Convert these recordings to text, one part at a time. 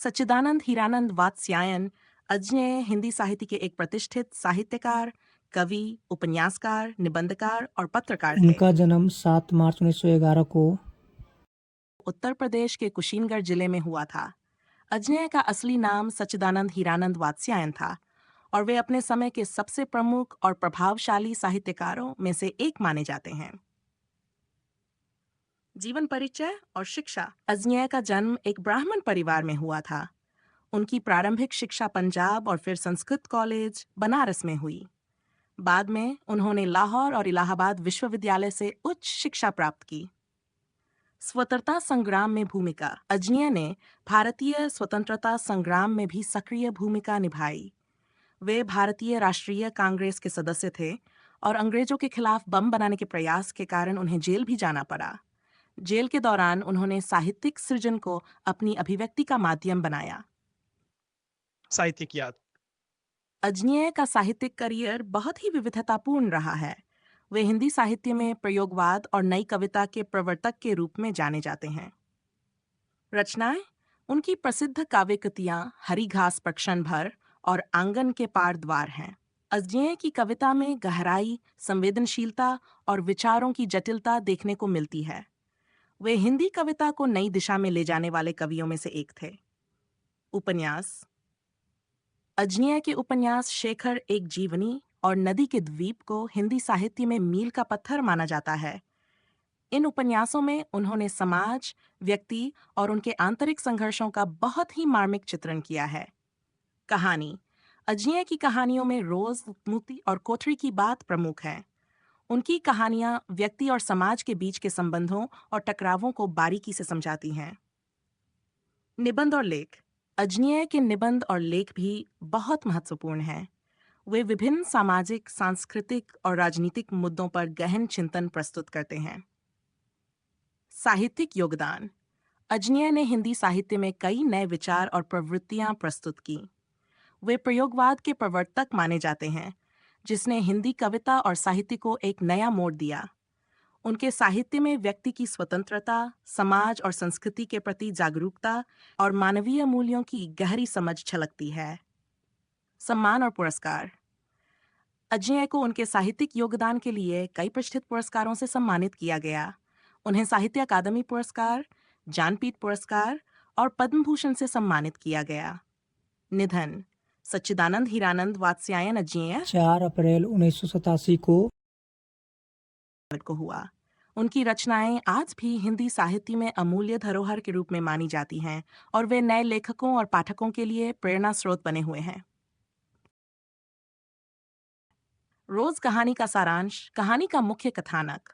सच्चिदानंद हीरानंद वात्स्यायन अजन्य हिंदी साहित्य के एक प्रतिष्ठित साहित्यकार, कवि, उपन्यासकार, निबंधकार और पत्रकार थे। उनका जन्म 7 मार्च 1911 को उत्तर प्रदेश के कुशीनगढ़ जिले में हुआ था। अजन्य का असली नाम सच्चिदानंद हीरानंद वात्स्यायन था और वे अपने समय के सबसे प्रमुख और प्रभावशाली साहित्यकारों में से एक माने जाते हैं। जीवन परिचय और शिक्षा। अजन्य का जन्म एक ब्राह्मण परिवार में हुआ था। उनकी प्रारंभिक शिक्षा पंजाब और फिर संस्कृत कॉलेज बनारस में हुई। बाद में उन्होंने लाहौर और इलाहाबाद विश्वविद्यालय से उच्च शिक्षा प्राप्त की। स्वतंत्रता संग्राम में भूमिका। अजन्य ने भारतीय स्वतंत्रता संग्राम में भी सक्रिय भूमिका निभाई। वे भारतीय राष्ट्रीय कांग्रेस के सदस्य थे और अंग्रेजों के खिलाफ बम बनाने के प्रयास के कारण उन्हें जेल भी जाना पड़ा। जेल के दौरान उन्होंने साहित्यिक सृजन को अपनी अभिव्यक्ति का माध्यम बनाया। साहित्यिक याद। अजन्य का साहित्यिक करियर बहुत ही विविधतापूर्ण रहा है। वे हिंदी साहित्य में प्रयोगवाद और नई कविता के प्रवर्तक के रूप में जाने जाते हैं। रचनाएं। उनकी प्रसिद्ध काव्य कृतियां हरी घास पर क्षण भर और आंगन के पार द्वार हैं। अजन्य की कविता में गहराई, संवेदनशीलता और विचारों की जटिलता देखने को मिलती है। वे हिंदी कविता को नई दिशा में ले जाने वाले कवियों में से एक थे। उपन्यास। अजन्य के उपन्यास शेखर एक जीवनी और नदी के द्वीप को हिंदी साहित्य में मील का पत्थर माना जाता है। इन उपन्यासों में उन्होंने समाज, व्यक्ति और उनके आंतरिक संघर्षों का बहुत ही मार्मिक चित्रण किया है। कहानी। अजन्य की कहानियों में रोज, मोती और कोठरी की बात प्रमुख है। उनकी कहानियां व्यक्ति और समाज के बीच के संबंधों और टकरावों को बारीकी से समझाती हैं। निबंध और लेख। अजन्य के निबंध और लेख भी बहुत महत्वपूर्ण हैं। वे विभिन्न सामाजिक, सांस्कृतिक और राजनीतिक मुद्दों पर गहन चिंतन प्रस्तुत करते हैं। साहित्यिक योगदान। अजन्य ने हिंदी साहित्य में कई नए विचार और प्रवृत्तियां प्रस्तुत की। वे प्रयोगवाद के प्रवर्तक माने जाते हैं, जिसने हिंदी कविता और साहित्य को एक नया मोड़ दिया। उनके साहित्य में व्यक्ति की स्वतंत्रता, समाज और संस्कृति के प्रति जागरूकता और मानवीय मूल्यों की गहरी समझ झलकती है। सम्मान और पुरस्कार। अजन्य को उनके साहित्यिक योगदान के लिए कई प्रतिष्ठित पुरस्कारों से सम्मानित किया गया। उन्हें साहित्य अकादमी पुरस्कार, ज्ञानपीठ पुरस्कार और पद्म भूषण से सम्मानित किया गया। निधन। सच्चिदानंद हीरानंद वात्स्यायन अजन्य 4 अप्रैल 1987 को हुआ। उनकी रचनाएं आज भी हिंदी साहित्य में अमूल्य धरोहर के रूप में मानी जाती हैं और वे नए लेखकों और पाठकों के लिए प्रेरणा स्रोत बने हुए हैं। रोज कहानी का सारांश। कहानी का मुख्य कथानक।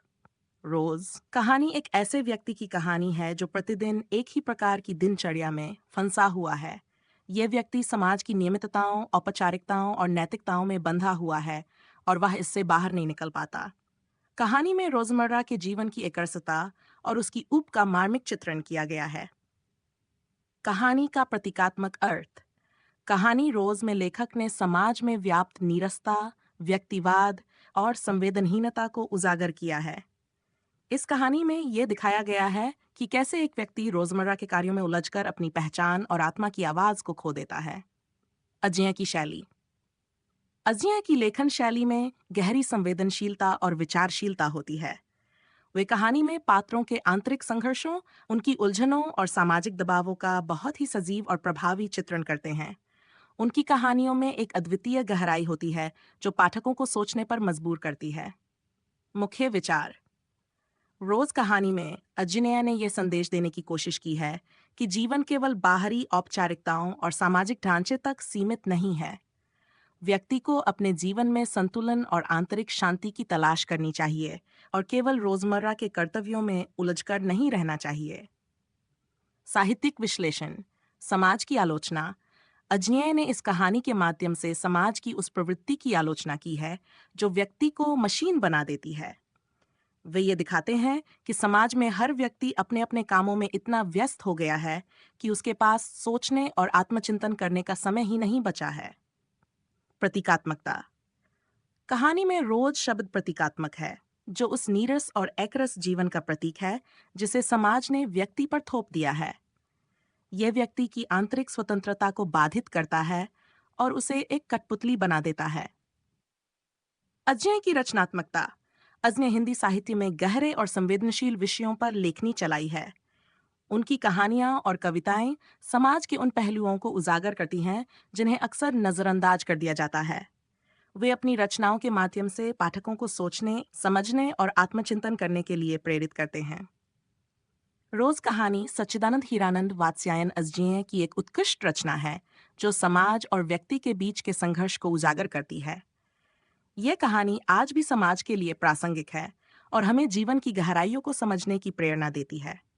रोज कहानी एक ऐसे व्यक्ति की कहानी है जो प्रतिदिन एक ही प्रकार की दिनचर्या में फंसा हुआ है। यह व्यक्ति समाज की नियमितताओं, औपचारिकताओं और नैतिकताओं में बंधा हुआ है और वह इससे बाहर नहीं निकल पाता। कहानी में रोजमर्रा के जीवन की एकरसता और उसकी ऊब का मार्मिक चित्रण किया गया है। कहानी का प्रतीकात्मक अर्थ। कहानी रोज में लेखक ने समाज में व्याप्त नीरसता, व्यक्तिवाद और संवेदनहीनता को उजागर किया है। इस कहानी में यह दिखाया गया है कि कैसे एक व्यक्ति रोजमर्रा के कार्यों में उलझकर अपनी पहचान और आत्मा की आवाज को खो देता है। अजन्य की शैली। अजन्य की लेखन शैली में गहरी संवेदनशीलता और विचारशीलता होती है। वे कहानी में पात्रों के आंतरिक संघर्षों, उनकी उलझनों और सामाजिक दबावों का बहुत ही सजीव और प्रभावी चित्रण करते हैं। उनकी कहानियों में एक अद्वितीय गहराई होती है जो पाठकों को सोचने पर मजबूर करती है। मुख्य विचार। रोज कहानी में अजन्य ने यह संदेश देने की कोशिश की है कि जीवन केवल बाहरी औपचारिकताओं और सामाजिक ढांचे तक सीमित नहीं है। व्यक्ति को अपने जीवन में संतुलन और आंतरिक शांति की तलाश करनी चाहिए और केवल रोजमर्रा के कर्तव्यों में उलझकर नहीं रहना चाहिए। साहित्यिक विश्लेषण। समाज की आलोचना। अजन्य ने इस कहानी के माध्यम से समाज की उस प्रवृत्ति की आलोचना की है जो व्यक्ति को मशीन बना देती है। वे ये दिखाते हैं कि समाज में हर व्यक्ति अपने अपने कामों में इतना व्यस्त हो गया है कि उसके पास सोचने और आत्मचिंतन करने का समय ही नहीं बचा है। प्रतीकात्मकता। कहानी में रोज शब्द प्रतीकात्मक है, जो उस नीरस और एकरस जीवन का प्रतीक है जिसे समाज ने व्यक्ति पर थोप दिया है। यह व्यक्ति की आंतरिक स्वतंत्रता को बाधित करता है और उसे एक कठपुतली बना देता है। अजय की रचनात्मकता। अजय ने हिंदी साहित्य में गहरे और संवेदनशील विषयों पर लेखनी चलाई है। उनकी कहानियां और कविताएं समाज के उन पहलुओं को उजागर करती हैं जिन्हें अक्सर नजरअंदाज कर दिया जाता है। वे अपनी रचनाओं के माध्यम से पाठकों को सोचने, समझने और आत्मचिंतन करने के लिए प्रेरित करते हैं। रोज कहानी सच्चिदानंद हीरानंद वात्स्यायन अजय की एक उत्कृष्ट रचना है जो समाज और व्यक्ति के बीच के संघर्ष को उजागर करती है। यह कहानी आज भी समाज के लिए प्रासंगिक है और हमें जीवन की गहराइयों को समझने की प्रेरणा देती है।